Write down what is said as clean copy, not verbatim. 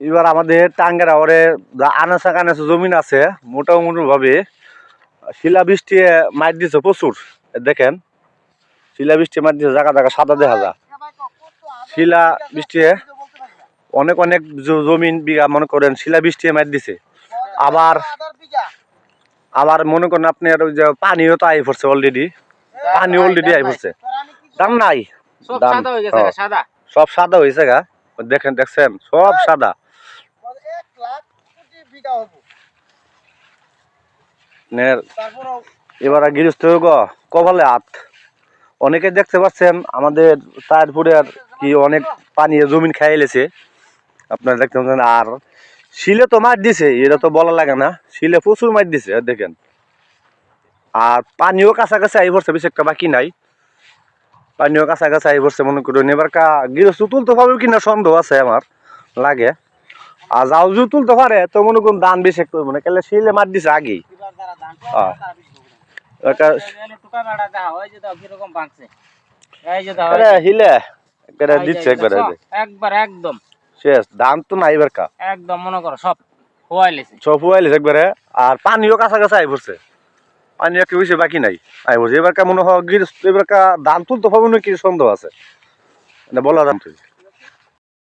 এবার আমাদের টাঙ্গের ওরে আনাচা কানাচা জমিন আছে মোটামুটি ভাবে শিলাবৃষ্টি মার দিছে প্রচুর। দেখেন শিলাবৃষ্টি মার দিছে, জায়গা জায়গা সাদা দেখা যায়। শিলা বৃষ্টি অনেক অনেক জমিন বিঘা মনে করেন শিলাবৃষ্টি মার দিছে। আবার আবার মনে করেন আপনার ওই যে পানিও তো আই পড়ছে অলরেডি, পানি অলরেডি আই পড়ছে, দাম নাই, সব সাদা হয়েছে গা। দেখেন দেখছেন সব সাদা। এবার গৃহস্থ কপালে হাত। অনেকে দেখতে পাচ্ছেন আমাদের তারপুরের কি অনেক পানি জমিন খাই লেছে আপনারা দেখতে পাচ্ছেন। আর শিলে তো মার দিছে, এটা তো বলা লাগে না, শিলে প্রচুর মার দিছে দেখেন। আর পানিও কাছাকাছি আই পড়ছে, বেশি একটা বাকি নাই, পানিও কাছাকাছি আই পড়ছে মনে করুন। এবার গৃহস্থ তুলতে পারবে কিনা সন্দেহ আছে আমার লাগে। আর যাও যদি তুলতে পারে তো মনে করুন ধান বেশি একটু মানে কেলে শিলে মার দিছে আগেই। হিলে দিচ্ছে একবারে একদম শেষ, ধান তো নাই এবার একদম মনে করো সব হুয়াইলেছে একবারে। আর পানিও কাছাকাছি আই পড়ছে, পানি একটু বেশি বাকি নাই আই পড়ছে। এবার মনে হয় এবার ধান তুলতে পারবো নাকি সন্দেহ আছে, বলা দাম।